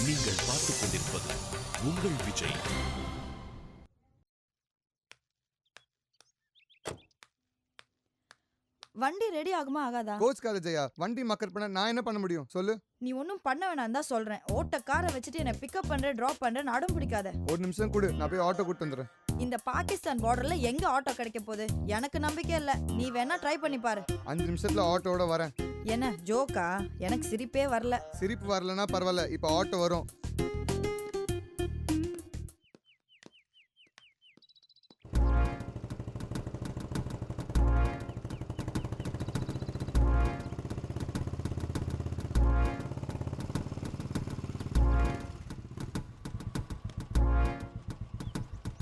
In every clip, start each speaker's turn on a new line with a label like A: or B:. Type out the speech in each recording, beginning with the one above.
A: நீங்கள் பார்த்துக் கொண்டிருப்பது உங்கள் விஜய்.
B: வண்டி ரெடி ஆகுமா ஆகாதா?
C: கோச்காத ஜெயா, வண்டி மக்கர் பண்ண நான் என்ன பண்ண முடியும் சொல்லு?
B: நீ ஒன்றும் பண்ண வேணாம் தான் சொல்றேன். ஓட்ட காரை வச்சுட்டு என்ன பிக்கப் பண்ற டிராப் பண்றேன்னு அடம் பிடிக்காத.
C: ஒரு நிமிஷம் கொடு, நான் போய் ஆட்டோ கூட்டு வந்துடுறேன்.
B: இந்த பாகிஸ்தான் பார்டர்ல எங்க ஆட்டோ கிடைக்க போகுது? எனக்கு நம்பிக்கை இல்ல. நீ வேணா ட்ரை பண்ணி பாரு.
C: 5 நிமிஷத்துல ஆட்டோட வரேன்.
B: என்ன ஜோக்கா? எனக்கு சிரிப்பே வரல.
C: சிரிப்பு வரலன்னா பரவாயில்ல, இப்போ ஆட்டோ வரும்.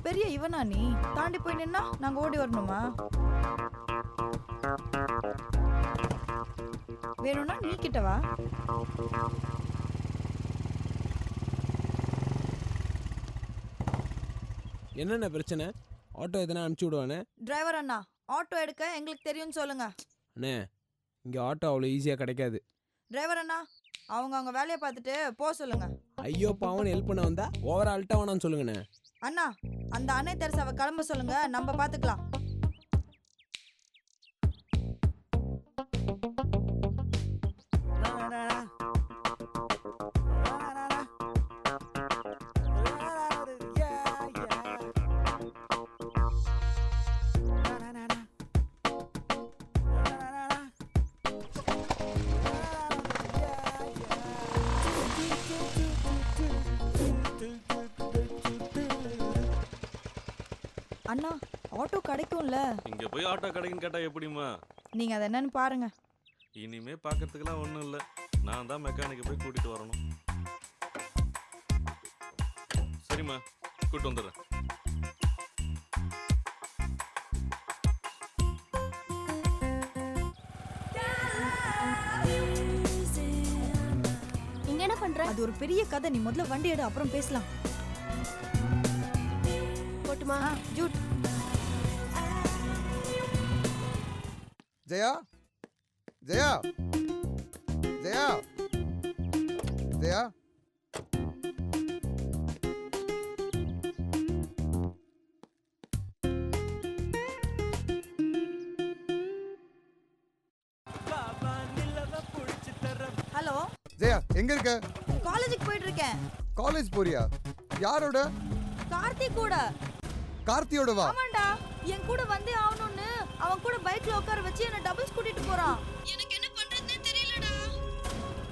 B: பெரிய இவனா நீ? தாண்டி போய் நின்னா நாங்க ஓடி வரணுமா? வேணும்னா நீ கிட்ட வா.
D: என்னென்ன பிரச்சனை? ஆட்டோ எதனா அனுப்பிச்சி விடுவானே?
B: டிரைவர் அண்ணா, ஆட்டோ எடுக்க எங்களுக்கு தெரியும்னு சொல்லுங்க.
D: அண்ணே, இங்கே ஆட்டோ அவ்வளோ ஈஸியாக கிடைக்காது.
B: டிரைவர் அண்ணா, அவங்க வேலையை பார்த்துட்டு போக சொல்லுங்க.
D: ஐயோ பாவன் ஹெல்ப் பண்ண வந்தா ஓவர் ஆல்ட்டா வேணான்னு சொல்லுங்கண்ணே.
B: அண்ணா, அந்த அன்னை தெரசாவை கிளம்ப சொல்லுங்க, நம்ம பார்த்துக்கலாம். அண்ணா, ஆட்டோ கிடைக்கும்ல?
E: இங்க போய் ஆட்டோ கிடைக்குன்னு கேட்டா எப்படிமா?
B: நீங்க அதை என்னன்னு பாருங்க.
E: இனிமே பார்க்கறதுக்குலாம் ஒன்றும் இல்லை, நான் தான் மெக்கானிக்கை போய் கூட்டிட்டு வரணும். சரிம்மா, கூட்டு வந்துடுறேன்.
F: இங்க என்ன பண்ற?
B: அது ஒரு பெரிய கதை. நீ முதல்ல வண்டி எடு, அப்புறம் பேசலாம்.
F: போட்டுமா?
B: ஜூட்.
C: ஜெயா, ஜெயா, ஜெயா, ஜெயா.
B: ஹலோ
C: ஜெயா, எங்க இருக்க?
B: காலேஜுக்கு போயிட்டு இருக்கேன்.
C: காலேஜ் போறியா? யாரோட?
B: கார்த்திக் கூட.
C: கார்த்தியோட வா.
B: ஆமாண்டா, என் கூட வந்தே ஆகணும்னு அவன் கூட பைக்ல உட்கார வச்சு என்ன டபுள்ஸ் கூட்டிட்டு போறான். எனக்கு என்ன பண்றதுன்னு தெரியலடா.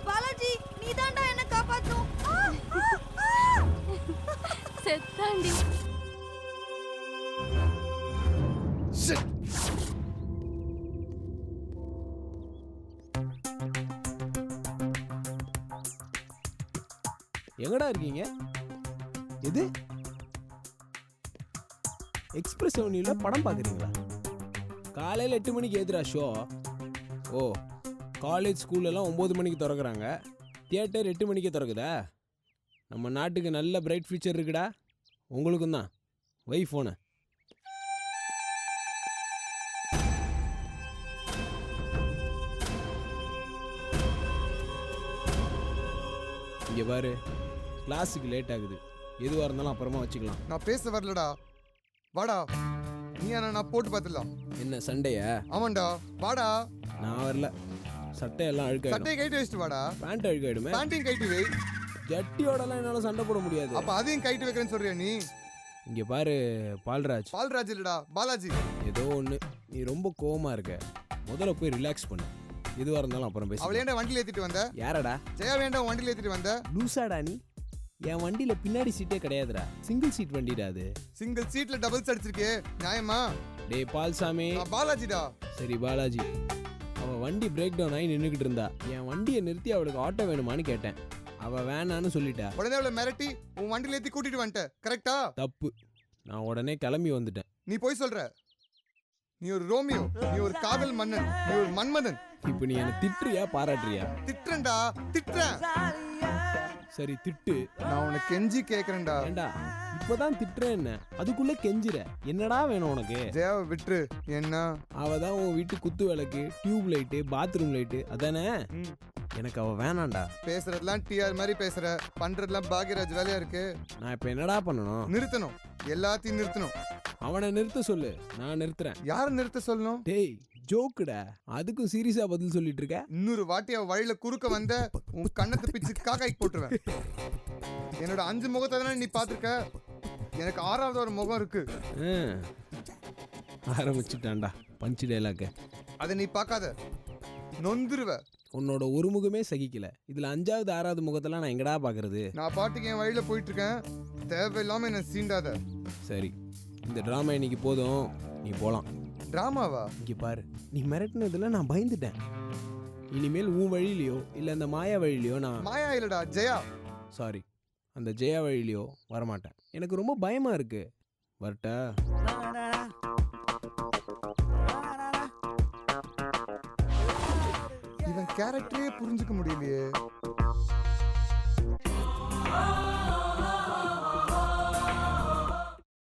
B: பாலாஜி, நீதான்டா என்ன காப்பாத்தணும்.
F: செத்தாண்டி.
D: எங்கடா இருக்கீங்க? எது எக்ஸ்பிரஸ் அவென்யூவில் படம் பார்க்குறீங்களா? காலையில் 8 மணிக்கு எதுரா ஷோ? ஓ, காலேஜ் ஸ்கூலெல்லாம் 9 மணிக்கு திறக்கிறாங்க, தியேட்டர் 8 மணிக்கே திறக்குதா? நம்ம நாட்டுக்கு நல்ல பிரைட் ஃபியூச்சர் இருக்குடா. உங்களுக்கும் தான். வை ஃபோனை. இங்கே பாரு, கிளாஸுக்கு லேட் ஆகுது. எதுவாக இருந்தாலும் அப்புறமா வச்சுக்கலாம்.
C: நான் பேச வரலடா, வாடா. நீ நான் போட்டு பார்த்துடலாம்.
D: என்ன சண்டையா?
C: ஆமாண்டா, வாடா.
D: நான் வரல. சட்டையெல்லாம் அழுக்காயிடும்.
C: சட்டையை கைட்டு வச்சுட்டு வாடா.
D: பேண்ட் அழுக்காயிடுமே.
C: பேண்டையும் கைட்டு வை.
D: ஜட்டியோடலாம் என்னால சண்டை போட முடியாது.
C: அப்ப அதையும் கைட்டு வைக்கிறேன்னு சொல்றியா நீ?
D: இங்க பாரு பால்ராஜ்.
C: பால்ராஜ் இல்லடா, பாலாஜி.
D: ஏதோ ஒண்ணு, நீ ரொம்ப கோவமா இருக்க. முதல்ல போய் ரிலாக்ஸ் பண்ணு. எதுவா இருந்தாலும் அப்புறம் பேசு.
C: அவளை ஏன்டா வண்டியில ஏத்திட்டு வந்த?
D: யாரடா?
C: ஜெயா வேண்டாம் வண்டியில ஏத்திட்டு வந்த?
D: லூசாடா நீ? என் வண்டியில பின்னாடி சீட்டே கிடையாதுடா, சிங்கிள் சீட் வண்டிடா அது.
C: சிங்கிள் சீட்ல டபுள்ஸ் அடிச்சிருக்கே, நியாயமா?
D: டேய் பால்சாமி.
C: பாலாஜிடா.
D: சரி பாலாஜி. அவன் வண்டி பிரேக் டவுன் ஆகி நின்றுக்கிட்டு இருந்தா. என் வண்டியை நிறுத்தி அவளுக்கு ஆட்டோ வேணுமான்னு கேட்டேன். அவ வேணான்னு சொல்லிட்டா.
C: உடனே அவளை மிரட்டி உன் வண்டியில ஏத்தி கூட்டிட்டு வந்துட்ட, கரெக்டா?
D: தப்பு. நான் உடனே கிளம்பி வந்துட்டேன்.
C: நீ போய் சொல்ற. நீ ஒரு ரோமியோ, நீ ஒரு காதல் மன்னன், நீ ஒரு மன்மதன்.
D: இப்போ நீ என்ன திட்டுறியா பாராட்டுறியா?
C: திட்டுறேன்டா, திட்டுறேன்.
D: சரி திட்டு.
C: நான் உன்னை கெஞ்சி கேக்குறேன்டா.
D: ஏண்டா இப்பதான் திட்டுறேன், என்ன அதுக்குள்ள கெஞ்சிர? என்னடா வேணும் உனக்கு?
C: ஜெயாவை விட்டுரு. என்ன?
D: அவதான் உன் வீட்டு குத்து விளக்கு, டியூப் லைட்டு, பாத்ரூம் லைட்டு அதானே? எனக்கு அவள் வேணாண்டா.
C: பேசுறதெல்லாம் டிஆர் மாதிரி பேசுற, பண்றதெல்லாம் பாக்யராஜ் வேலையா இருக்கு.
D: நான் இப்போ என்னடா பண்ணணும்?
C: நிறுத்தணும், எல்லாத்தையும் நிறுத்தணும்.
D: அவனை நிறுத்த சொல்லு, நான் நிறுத்துறேன்.
C: யாரை நிறுத்த சொல்லணும்?
D: டேய் ஜோக்குடா, அதுக்கும் சீரியஸா பதில் சொல்லிட்டு இருக்க?
C: இன்னொரு வாட்டி அவ வழியில குறுக்க வந்த உன் கண்ணத்தை பிச்சு காக்காய்க்கு போட்டுருவேன். என்னோட 5 முகத்தை தானே நீ பாத்துருக்க, எனக்கு 6வது ஒரு முகம் இருக்கு.
D: ஆரம்பிச்சுட்டான்டா பஞ்சு டைலாக்க.
C: அதை நீ பார்க்காத, நொந்துருவ.
D: உன்னோட ஒரு முகமே சகிக்கல, இதுல 5வது 6வது முகத்தெல்லாம் நான் எங்கடா பாக்குறது?
C: நான் பாட்டுக்கு என் வழியில போயிட்டு இருக்கேன், தேவையில்லாம என்ன சீண்டாத.
D: சரி, இந்த டிராமா இன்னைக்கு போதும், நீ போலாம்.
C: டிராமாவா?
D: இங்க பாரு, நீ மிரட்டினதுல நான் பயந்துட்டேன். இனிமேல் உன் வழியிலையோ இல்ல அந்த மாயா வழியிலையோ நான்
C: மாயா இல்லடா, ஜெயா.
D: சாரி, அந்த ஜெயா வழியிலையோ வரமாட்டேன். எனக்கு ரொம்ப பயமா இருக்கு. வரட்டா?
C: இவன் கேரக்டரே புரிஞ்சுக்க முடியலையே.